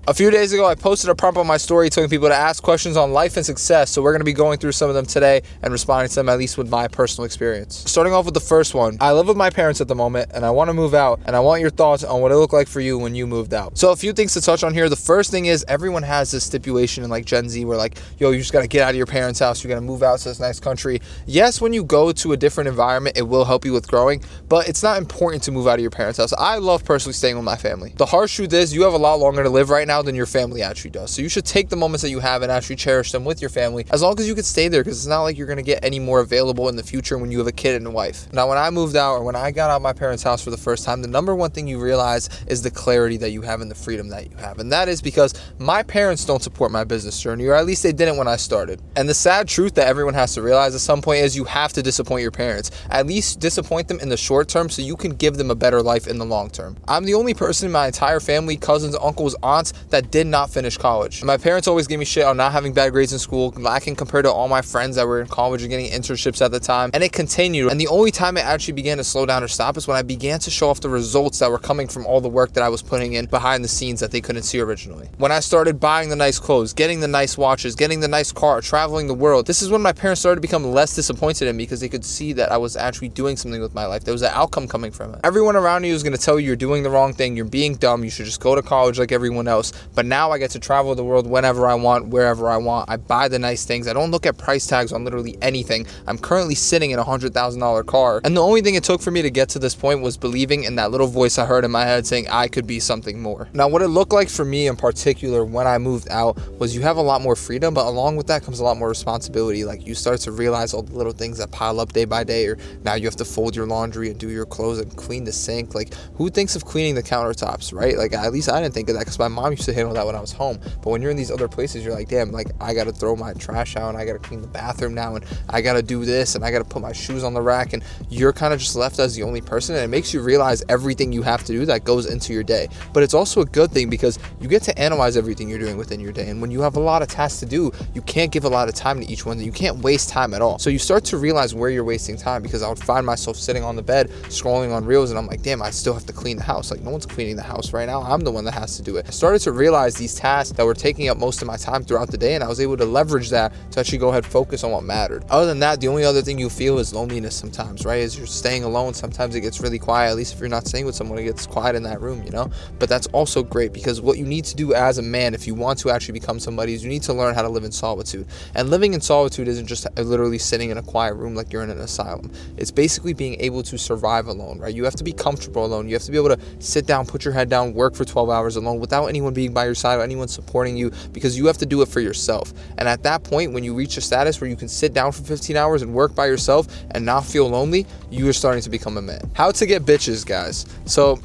A few days ago, I posted a prompt on my story telling people to ask questions on life and success, so we're going to be going through some of them today and responding to them, at least with my personal experience. Starting off with the first one, I live with my parents at the moment, and I want to move out, and I want your thoughts on what it looked like for you when you moved out. So a few things to touch on here. The first thing is everyone has this stipulation in like Gen Z where like, yo, you just got to get out of your parents' house, you're going to move out to this nice country. Yes, when you go to a different environment, it will help you with growing, but it's not important to move out of your parents' house. I love personally staying with my family. The harsh truth is you have a lot longer to live right now than your family actually does. So you should take the moments that you have and actually cherish them with your family as long as you can stay there, because it's not like you're going to get any more available in the future when you have a kid and a wife. Now, when I moved out or when I got out of my parents' house for the first time, the number one thing you realize is the clarity that you have and the freedom that you have. And that is because my parents don't support my business journey, or at least they didn't when I started. And the sad truth that everyone has to realize at some point is you have to disappoint your parents. At least disappoint them in the short term so you can give them a better life in the long term. I'm the only person in my entire family, cousins, uncles, aunts, that did not finish college. And my parents always gave me shit on not having bad grades in school, lacking compared to all my friends that were in college and getting internships at the time. And it continued. And the only time it actually began to slow down or stop is when I began to show off the results that were coming from all the work that I was putting in behind the scenes that they couldn't see originally. When I started buying the nice clothes, getting the nice watches, getting the nice car, traveling the world, this is when my parents started to become less disappointed in me because they could see that I was actually doing something with my life. There was an outcome coming from it. Everyone around you is going to tell you you're doing the wrong thing, you're being dumb, you should just go to college like everyone else. But now I get to travel the world whenever I want, wherever I want. I buy the nice things. I don't look at price tags on literally anything. I'm currently sitting in a $100,000 car. And the only thing it took for me to get to this point was believing in that little voice I heard in my head saying I could be something more. Now, what it looked like for me in particular when I moved out was you have a lot more freedom, but along with that comes a lot more responsibility. Like you start to realize all the little things that pile up day by day, or now you have to fold your laundry and do your clothes and clean the sink. Like who thinks of cleaning the countertops, right? Like at least I didn't think of that because my mom used to handle that when I was home. But when you're in these other places, you're like, damn, like I gotta throw my trash out and I gotta clean the bathroom now and I gotta do this and I gotta put my shoes on the rack, and you're kind of just left as the only person, and it makes you realize everything you have to do that goes into your day. But it's also a good thing because you get to analyze everything you're doing within your day, and when you have a lot of tasks to do, you can't give a lot of time to each one. You can't waste time at all. So you start to realize where you're wasting time, because I would find myself sitting on the bed scrolling on reels and I'm like, damn, I still have to clean the house. Like no one's cleaning the house right now. I'm the one that has to do it. I started to realize these tasks that were taking up most of my time throughout the day, and I was able to leverage that to actually go ahead and focus on what mattered. Other than that, the only other thing you feel is loneliness sometimes, right? As you're staying alone, sometimes it gets really quiet. At least if you're not staying with someone, it gets quiet in that room, you know? But that's also great, because what you need to do as a man, if you want to actually become somebody, is you need to learn how to live in solitude. And living in solitude isn't just literally sitting in a quiet room like you're in an asylum. It's basically being able to survive alone, right? You have to be comfortable alone. You have to be able to sit down, put your head down, work for 12 hours alone without anyone being by your side or anyone supporting you, because you have to do it for yourself. And at that point, when you reach a status where you can sit down for 15 hours and work by yourself and not feel lonely, you are starting to become a man. How to get bitches, guys. So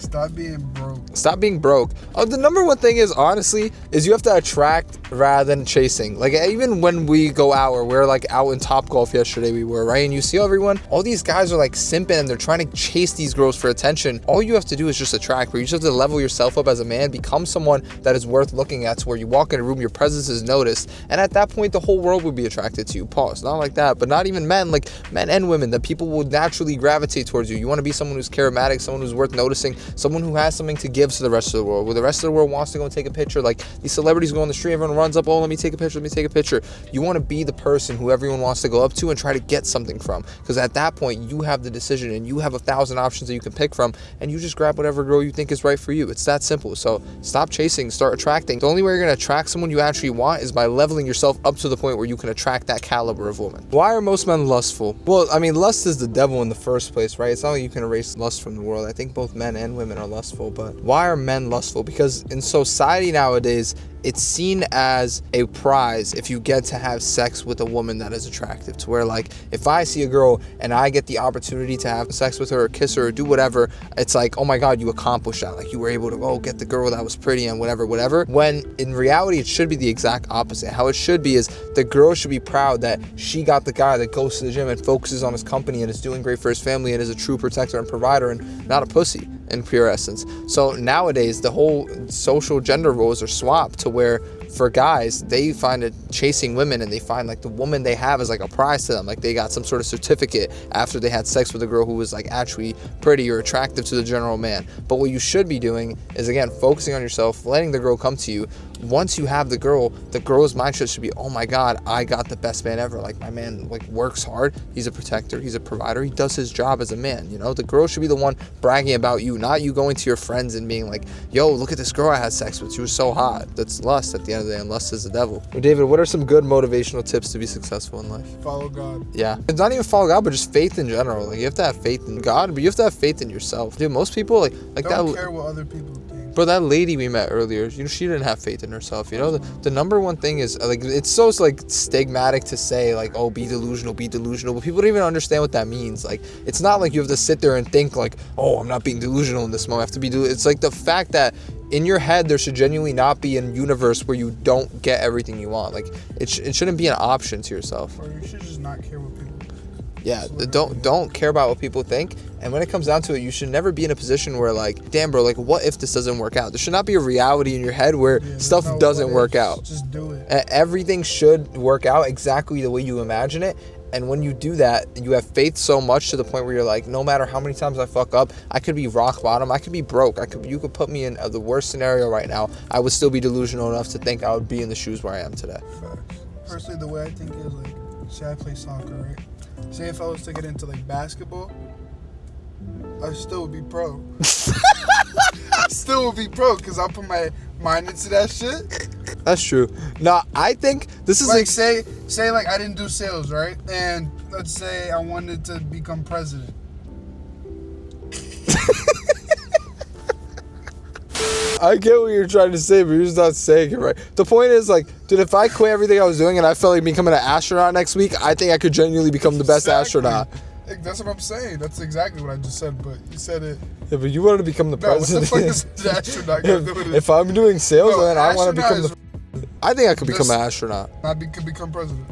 Stop being broke. Stop being broke. The number one thing is, honestly, is you have to attract rather than chasing. Like, even when we go out, or we're like out in Topgolf yesterday, we were, right? And you see everyone, all these guys are like simping and they're trying to chase these girls for attention. All you have to do is just attract, where you just have to level yourself up as a man, become someone that is worth looking at, to where you walk in a room, your presence is noticed. And at that point, the whole world will be attracted to you. Pause. Not like that, but not even men, like men and women, that people will naturally gravitate towards you. You want to be someone who's charismatic, someone who's worth noticing, someone who has something to give to the rest of the world, where the rest of the world wants to go and take a picture. Like these celebrities go on the street, everyone runs up, oh, let me take a picture. You want to be the person who everyone wants to go up to and try to get something from, because at that point you have the decision and you have 1,000 options that you can pick from, and you just grab whatever girl you think is right for you. It's that simple. So stop chasing, start attracting. The only way you're going to attract someone you actually want is by leveling yourself up to the point where you can attract that caliber of woman. Why are most men lustful? Well, I mean, lust is the devil in the first place, right? It's not like you can erase lust from the world. I think both men and women are lustful. But why are men lustful? Because in society nowadays, it's seen as a prize if you get to have sex with a woman that is attractive, to where, like, if I see a girl and I get the opportunity to have sex with her or kiss her or do whatever, it's like, oh my God, you accomplished that. Like, you were able to, get the girl that was pretty and whatever. When in reality, it should be the exact opposite. How it should be is the girl should be proud that she got the guy that goes to the gym and focuses on his company and is doing great for his family and is a true protector and provider and not a pussy in pure essence. So nowadays, the whole social gender roles are swapped to where for guys, they find it chasing women, and they find like the woman they have is like a prize to them. Like they got some sort of certificate after they had sex with a girl who was like actually pretty or attractive to the general man. But what you should be doing is, again, focusing on yourself, letting the girl come to you. Once you have the girl's mindset should be, oh my God, I got the best man ever. Like my man like works hard. He's a protector. He's a provider. He does his job as a man. You know, the girl should be the one bragging about you, not you going to your friends and being like, yo, look at this girl I had sex with. She was so hot. That's lust at the end of the day, and lust is the devil. David, what are some good motivational tips to be successful in life? Follow God. Yeah. It's not even follow God, but just faith in general. Like you have to have faith in God, but you have to have faith in yourself. Dude, most people like Don't that. care what other people think. Bro, that lady we met earlier, you know, she didn't have faith in herself. You know, the number one thing is like, it's so like stigmatic to say like, oh, be delusional, but people don't even understand what that means. Like, it's not like you have to sit there and think like, oh, I'm not being delusional in this moment. I have to be It's like the fact that in your head there should genuinely not be a universe where you don't get everything you want. Like, it shouldn't be an option to yourself. Or you should just not care what people think. Yeah, don't care about what people think. And when it comes down to it, you should never be in a position where like, damn bro, like what if this doesn't work out? There should not be a reality in your head where stuff doesn't work out. Just do it. Everything should work out exactly the way you imagine it. And when you do that, you have faith so much to the point where you're like, no matter how many times I fuck up, I could be rock bottom, I could be broke, you could put me in the worst scenario right now, I would still be delusional enough to think I would be in the shoes where I am today. Facts. Personally, the way I think is like, say I play soccer, right? Say if I was to get into like basketball, I still would be pro. I still would be pro because I put my mind into that shit. That's true. No, I think this is like say like I didn't do sales, right? And let's say I wanted to become president. I get what you're trying to say, but you're just not saying it right. The point is, like, dude, if I quit everything I was doing and I felt like becoming an astronaut next week, I think I could genuinely become the best astronaut. That's what I'm saying. That's exactly what I just said, but you said it. Yeah, but you wanted to become the president. What the fuck is the astronaut got to do with it? If I'm doing sales, No, then I want to become astronaut I think I could become an astronaut. could become president.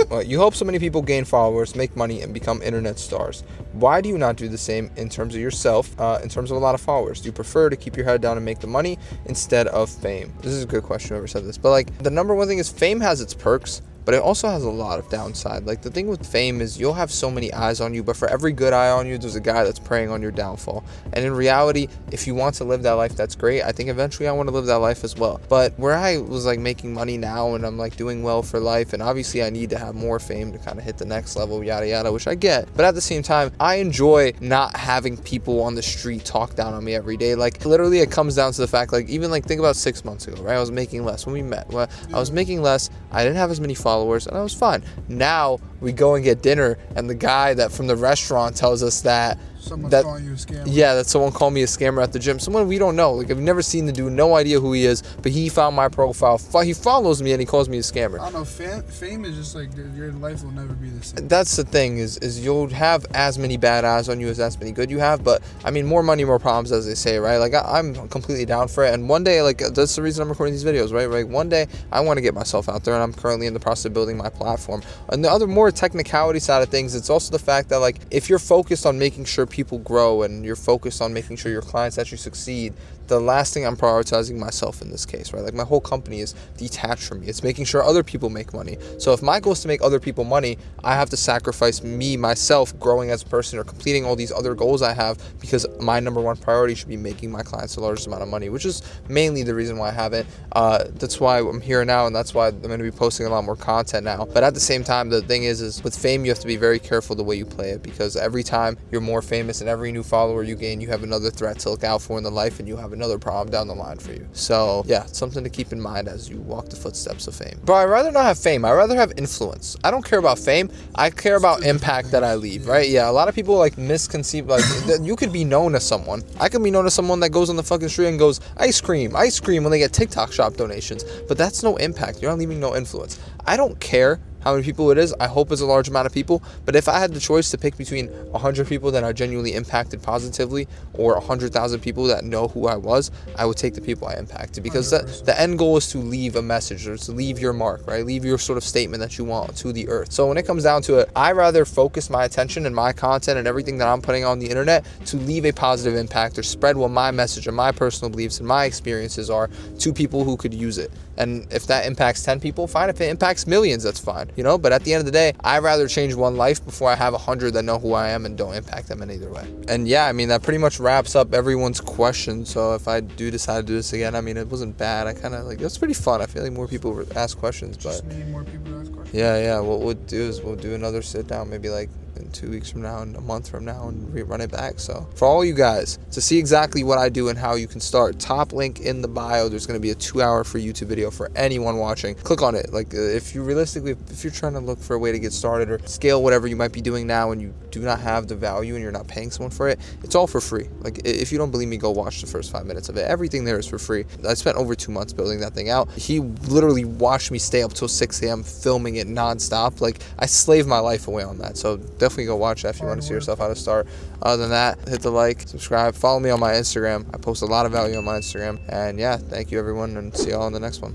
Well, you help so many people gain followers, make money, and become internet stars. Why do you not do the same in terms of yourself, in terms of a lot of followers? Do you prefer to keep your head down and make the money instead of fame? This is a good question, whoever said this. But like, the number one thing is fame has its perks, but it also has a lot of downside. Like, the thing with fame is you'll have so many eyes on you, but for every good eye on you, there's a guy that's preying on your downfall. And in reality, if you want to live that life, that's great. I think eventually I want to live that life as well. But where I was like making money now and I'm like doing well for life, and obviously I need to have more fame to kind of hit the next level, yada yada, which I get. But at the same time, I enjoy not having people on the street talk down on me every day. Like, literally it comes down to the fact, like, even like think about 6 months ago, right? I was making less when we met. Well, I was making less. I didn't have as many followers, and I was fine. Now we go and get dinner, and the guy that from the restaurant tells us that Someone's calling you a scammer. Yeah, that someone called me a scammer at the gym. Someone we don't know. Like, I've never seen the dude, no idea who he is, but he found my profile. He follows me and he calls me a scammer. I don't know. Fame is just like your life will never be the same. That's the thing is you'll have as many bad eyes on you as many good you have. But I mean, more money, more problems, as they say, right? Like, I'm completely down for it. And one day, like, that's the reason I'm recording these videos, right? Like, one day I want to get myself out there, and I'm currently in the process of building my platform. And the other more technicality side of things, it's also the fact that, like, if you're focused on making sure people grow and you're focused on making sure your clients actually succeed, the last thing I'm prioritizing myself in this case, right? Like, my whole company is detached from me. It's making sure other people make money. So if my goal is to make other people money, I have to sacrifice myself growing as a person or completing all these other goals I have, because my number one priority should be making my clients the largest amount of money, which is mainly the reason why I have it. That's why I'm here now, and that's why I'm going to be posting a lot more content now. But at the same time, the thing is with fame, you have to be very careful the way you play it, because every time you're more famous and every new follower you gain, you have another threat to look out for in the life, and you have another problem down the line for you. So yeah, it's something to keep in mind as you walk the footsteps of fame. But I'd rather not have fame. I'd rather have influence. I don't care about fame. I care about impact that I leave, right? Yeah, a lot of people like misconceive, like, you could be known as someone. I could be known as someone that goes on the fucking street and goes, ice cream when they get TikTok shop donations. But that's no impact. You're not leaving no influence. I don't care how many people it is. I hope it's a large amount of people. But if I had the choice to pick between 100 people that are genuinely impacted positively or 100,000 people that know who I was, I would take the people I impacted, because the end goal is to leave a message, or to leave your mark, right? Leave your sort of statement that you want to the earth. So when it comes down to it, I rather focus my attention and my content and everything that I'm putting on the internet to leave a positive impact or spread what my message and my personal beliefs and my experiences are to people who could use it. And if that impacts 10 people, fine. If it impacts millions, that's fine, you know? But at the end of the day, I'd rather change one life before I have 100 that know who I am and don't impact them in either way. And yeah, I mean, that pretty much wraps up everyone's questions. So if I do decide to do this again, I mean, it wasn't bad. I kind of like, that's pretty fun. I feel like more people ask questions, but Just need more people to ask questions. yeah. What we'll do is we'll do another sit down, maybe like in 2 weeks from now and a month from now, and rerun it back. So for all you guys to see exactly what I do and how you can start, top link in the bio, there's going to be a 2-hour free YouTube video for anyone watching. Click on it. Like if you're trying to look for a way to get started or scale whatever you might be doing now and you do not have the value and you're not paying someone for it, it's all for free. Like if you don't believe me, go watch the first 5 minutes of it. Everything there is for free. I spent over 2 months building that thing out. He literally watched me stay up till 6 a.m. filming it nonstop. Like I slaved my life away on that. So definitely go watch that if you want to see yourself how to start. Other than that, hit the like, subscribe, follow me on my Instagram. I post a lot of value on my Instagram. And yeah, thank you everyone, and see y'all on the next one.